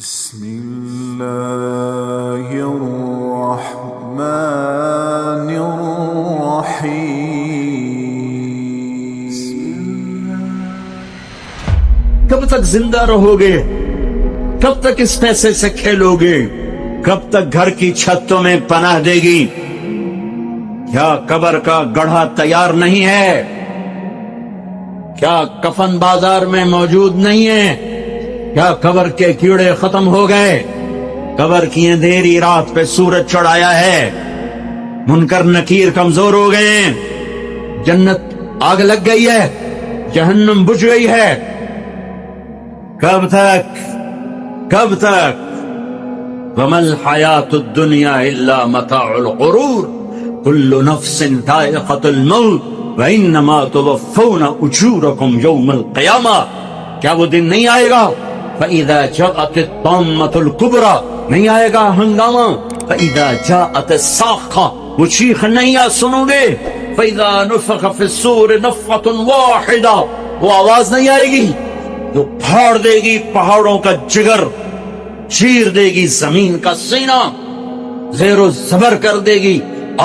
بسم الله الرحمن الرحيم. کب تک زندہ رہو گے؟ کب تک اس پیسے سے کھیلو گے؟ کب تک گھر کی چھت تمہیں پناہ دے گی؟ کیا قبر کا گڑھا تیار نہیں ہے؟ کیا کفن بازار میں موجود نہیں ہے؟ کیا قبر کے کیڑے ختم ہو گئے؟ قبر کی اندھیری رات پہ سورج چڑھایا ہے، منکر نکیر کمزور ہو گئے ہیں، جنت آگ لگ گئی ہے، جہنم بجھ گئی ہے. کب تک؟ کب تک؟ وَمَا الْحَيَاةُ الدُّنْيَا إِلَّا مَتَاعُ الْغُرُورِ كُلُّ نَفْسٍ ذَائِقَةُ الْمَوْتِ وَإِنَّمَا تُوَفَّوْنَ أُجُورَكُمْ يَوْمَ الْقِيَامَةِ. کیا وہ دن نہیں آئے گا؟ فَإِذَا جَاءَتِ الطَّامَّةُ الْكُبْرَى، نہیں آئے گا ہنگامہ؟ فَإِذَا جَاءَتِ الصَّاخَّةُ، وہ چیخ نہیں سنو گے؟ فَإِذَا نُفِخَ فِي الصُّورِ نَفْخَةٌ وَاحِدَةٌ، وہ آواز نہیں آئے گی جو پھاڑ دے گی پہاڑوں کا جگر، چیر دے گی زمین کا سینہ، زیر و زبر کر دے گی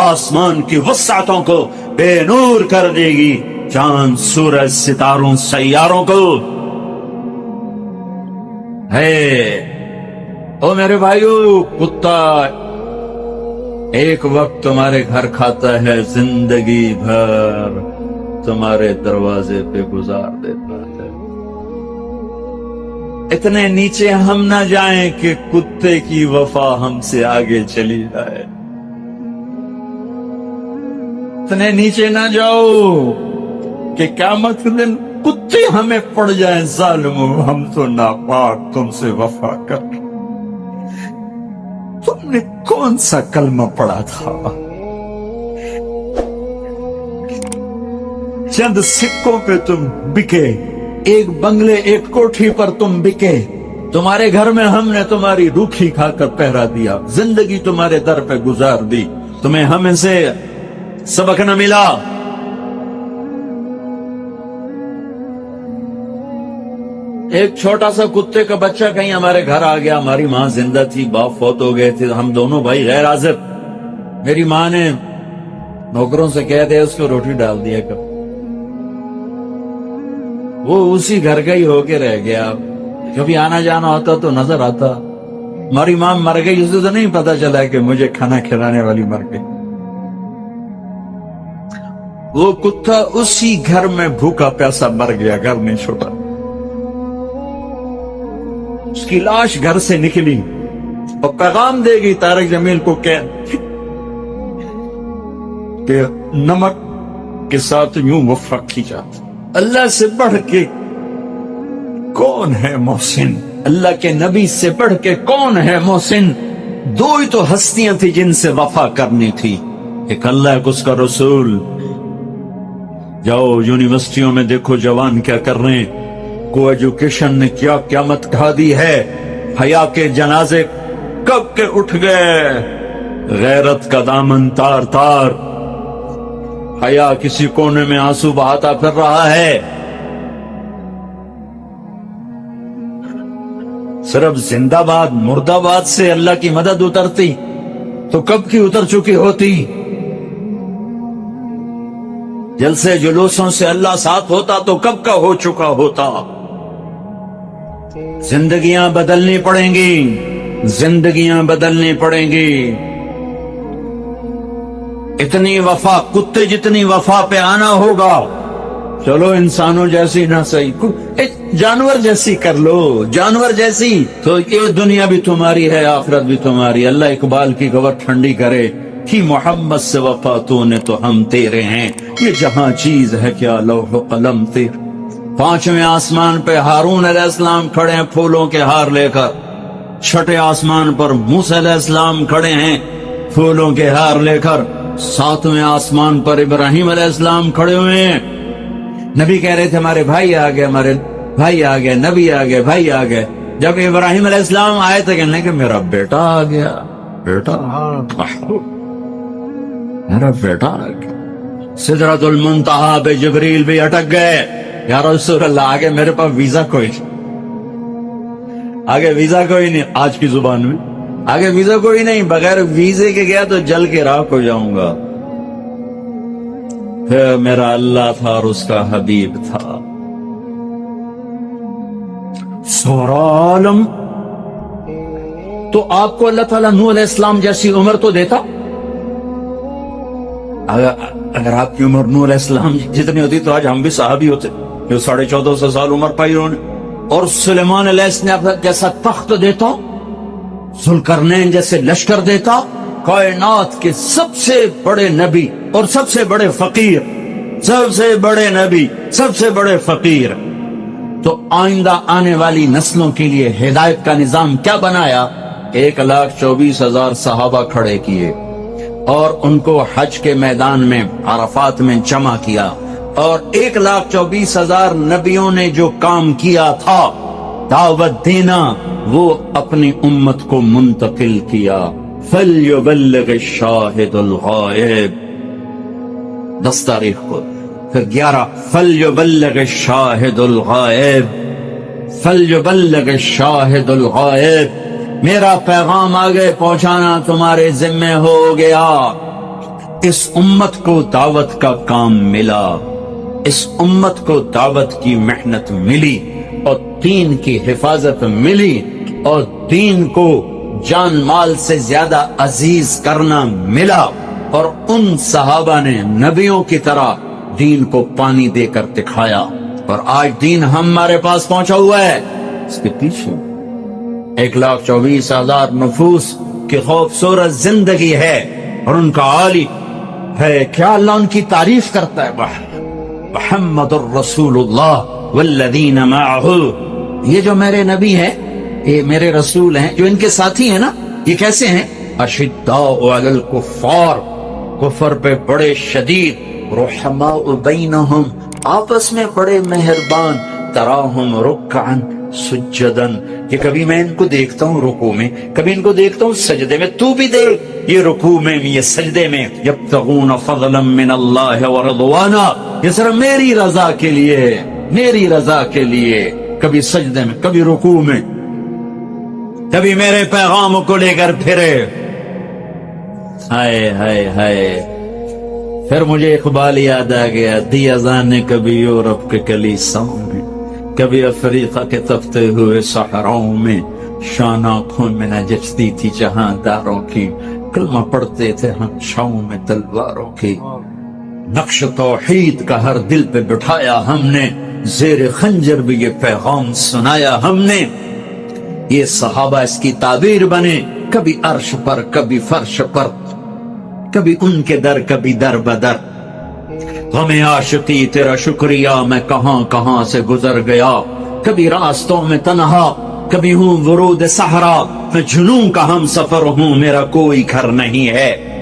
آسمان کی وسعتوں کو، بے نور کر دے گی چاند سورج ستاروں سیاروں کو. ہے او میرے بھائیو، کتا ایک وقت تمہارے گھر کھاتا ہے، زندگی بھر تمہارے دروازے پہ گزار دیتا ہے. اتنے نیچے ہم نہ جائیں کہ کتے کی وفا ہم سے آگے چلی جائے. اتنے نیچے نہ جاؤ کہ قیامت کے دن کتے ہمیں پڑ جائیں. ظالمو، ہم تو ناپاک تم سے وفا کر. تم نے کون سا کلمہ پڑھا تھا؟ چند سکوں پہ تم بکے، ایک بنگلے ایک کوٹھی پر تم بکے. تمہارے گھر میں ہم نے تمہاری روکھی کھا کر پہرا دیا، زندگی تمہارے در پہ گزار دی، تمہیں ہمیں سے سبق نہ ملا. ایک چھوٹا سا کتے کا بچہ کہیں ہمارے گھر آ گیا. ہماری ماں زندہ تھی، باپ فوت ہو گئے تھے، ہم دونوں بھائی غیر حاضر. میری ماں نے نوکروں سے کہہ دیا اس کو روٹی ڈال دیا کر. وہ اسی گھر کا ہی ہو کے رہ گیا، کبھی آنا جانا ہوتا تو نظر آتا. ہماری ماں مر گئی، اسے تو نہیں پتا چلا کہ مجھے کھانا کھلانے والی مر گئی. وہ کتا اسی گھر میں بھوکا پیاسا مر گیا، گھر نہیں چھوٹا. اس کی لاش گھر سے نکلی اور پیغام دے گی طارق جمیل کو کہ نمک کے ساتھ یوں وفا کی جاتی. اللہ سے بڑھ کے کون ہے محسن؟ اللہ کے نبی سے بڑھ کے کون ہے محسن؟ دو ہی تو ہستیاں تھی جن سے وفا کرنی تھی، ایک اللہ ایک اس کا رسول. جاؤ یونیورسٹیوں میں دیکھو جوان کیا کر رہے ہیں، کو ایجوکیشن نے کیا قیامت کھا دی ہے. حیا کے جنازے کب کے اٹھ گئے، غیرت کا دامن تار تار. حیا کسی کونے میں آنسو بہاتا پھر رہا ہے. صرف زندہ باد مردہ باد سے اللہ کی مدد اترتی تو کب کی اتر چکی ہوتی. جلسے جلوسوں سے اللہ ساتھ ہوتا تو کب کا ہو چکا ہوتا. زندگیاں بدلنی پڑیں گی، زندگیاں بدلنی پڑیں گی. اتنی وفا، کتے جتنی وفا پہ آنا ہوگا. چلو انسانوں جیسی نہ صحیح، جانور جیسی کر لو، جانور جیسی. تو یہ دنیا بھی تمہاری ہے، آخرت بھی تمہاری. اللہ اقبال کی گور ٹھنڈی کرے کہ محمد سے وفا تو نے تو ہم تیرے ہیں، یہ جہاں چیز ہے کیا لوح و قلم تیر. پانچویں آسمان پہ ہارون علیہ السلام کھڑے ہیں پھولوں کے ہار لے کر. چھٹے آسمان پر موسیٰ علیہ السلام کھڑے ہیں پھولوں کے ہار لے کر. ساتویں آسمان پر ابراہیم علیہ السلام کھڑے ہوئے ہیں. نبی کہہ رہے تھے ہمارے بھائی آ گئے، ہمارے بھائی آ گئے، نبی آ گئے، بھائی آ گئے. جب ابراہیم علیہ السلام آئے تھے کہنے کہ میرا بیٹا آ گیا، بیٹا میرا بیٹا آ گیا. سدرۃ المنتہا پہ جبریل بھی اٹک گئے. یا رسول اللہ آگے میرے پاس ویزا کوئی. آگے ویزا کوئی نہیں، آج کی زبان میں آگے ویزا کوئی نہیں، بغیر ویزے کے گیا تو جل کے راکھ ہو جاؤں گا. پھر میرا اللہ تھا اور اس کا حبیب تھا. سورہ عالم تو آپ کو اللہ تعالیٰ نوح علیہ السلام جیسی عمر تو دیتا. اگر آپ کی عمر نوح علیہ السلام جتنی ہوتی تو آج ہم بھی صحابی ہوتے، جو 1450 سال عمر پائی انہوں نے. اور سلیمان علیہ السلام جیسا تخت دیتا، ذوالقرنین جیسے لشکر دیتا، کائنات کے سب سے بڑے نبی اور سب سے بڑے فقیر، سب سے بڑے نبی، سب سے بڑے فقیر. تو آئندہ آنے والی نسلوں کے لیے ہدایت کا نظام کیا بنایا؟ 1,24,000 صحابہ کھڑے کیے اور ان کو حج کے میدان میں عرفات میں جمع کیا. اور 1,24,000 نبیوں نے جو کام کیا تھا دعوت دینا، وہ اپنی امت کو منتقل کیا. فَلْيُبَلِّغِ الشَّاهِدُ الْغَائِبِ 10 تاریخ کو. پھر 11 فَلْيُبَلِّغِ الشَّاهِدُ الْغَائِبِ فَلْيُبَلِّغِ الشَّاهِدُ الْغَائِبِ میرا پیغام آگے پہنچانا تمہارے ذمہ ہو گیا. اس امت کو دعوت کا کام ملا، اس امت کو دعوت کی محنت ملی اور دین کی حفاظت ملی اور دین کو جان مال سے زیادہ عزیز کرنا ملا. اور ان صحابہ نے نبیوں کی طرح دین کو پانی دے کر دکھایا. اور آج دین ہمارے پاس پہنچا ہوا ہے. اس کے پیچھے 1,24,000 نفوس کی خوبصورت زندگی ہے اور ان کا عالی ہے. کیا اللہ ان کی تعریف کرتا ہے؟ محمد الرسول اللہ والذین معہ. یہ جو میرے نبی ہیں، یہ میرے رسول ہیں، جو ان کے ساتھی ہیں نا، یہ کیسے ہیں؟ اشداء علی الکفار، کفر پہ بڑے شدید، رحماء بینہم، آپس میں بڑے مہربان، تراہم رکعا سجدن. یہ کبھی میں ان کو دیکھتا ہوں رکوع میں، کبھی ان کو دیکھتا ہوں سجدے میں. تو بھی دیکھ، یہ رکوع میں، یہ سجدے میں. یبتغون فضلا من اللہ ورضوانا، یہ صرف میری رضا کے لیے، میری رضا کے لیے. کبھی سجدے میں، کبھی رکوع میں، کبھی میرے پیغام کو لے کر پھرے. ہائے ہائے ہائے. پھر مجھے اقبال یاد آ گیا، دی اذان نے کبھی یورپ کے کلیساؤں میں، کبھی افریقہ کے تپتے ہوئے صحراؤں میں، شان آنکھوں میں نہ جچتی تھی جہاں داروں کی، کلمہ پڑھتے تھے ہم چھاؤں میں تلواروں کی. نقش توحید کا ہر دل پہ بٹھایا ہم نے، زیر خنجر بھی یہ پیغام سنایا ہم نے. یہ صحابہ اس کی تعبیر بنے، کبھی عرش پر، کبھی فرش پر، کبھی ان کے در، کبھی در بدر. غم عاشقی تیرا شکریہ میں کہاں کہاں سے گزر گیا، کبھی راستوں میں تنہا، کبھی ہوں ورود صحرا. میں جنوں کا ہم سفر ہوں، میرا کوئی گھر نہیں ہے.